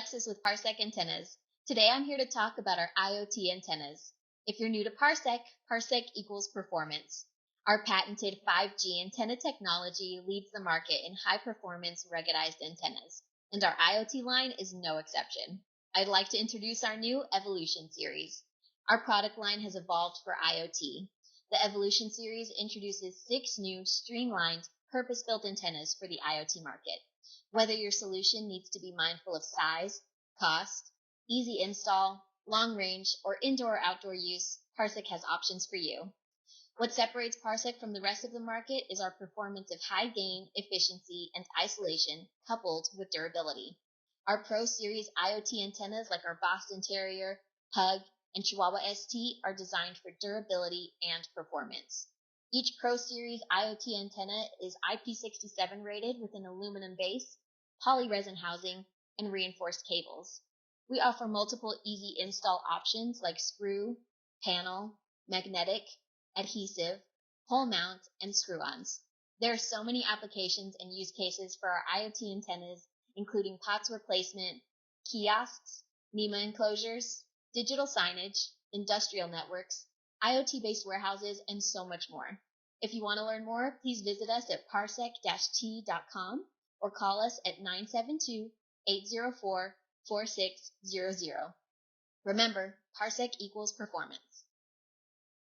Alexis with Parsec Antennas. Today I'm here to talk about our IoT antennas. If you're new to Parsec, Parsec equals performance. Our patented 5G antenna technology leads the market in high-performance ruggedized antennas, and our IoT line is no exception. I'd like to introduce our new Evolution Series. Our product line has evolved for IoT. The Evolution Series introduces 6 new, streamlined, purpose-built antennas for the IoT market. Whether your solution needs to be mindful of size, cost, easy install, long range, or indoor-outdoor use, Parsec has options for you. What separates Parsec from the rest of the market is our performance of high gain, efficiency, and isolation coupled with durability. Our Pro Series IoT antennas like our Boston Terrier, Pug, and Chihuahua ST are designed for durability and performance. Each Pro Series IoT antenna is IP67 rated with an aluminum base, polyresin housing, and reinforced cables. We offer multiple easy install options like screw, panel, magnetic, adhesive, pole mount, and screw-ons. There are so many applications and use cases for our IoT antennas, including POTS replacement, kiosks, NEMA enclosures, digital signage, industrial networks, IoT-based warehouses, and so much more. If you want to learn more, please visit us at parsec-t.com or call us at 972-804-4600. Remember, Parsec equals performance.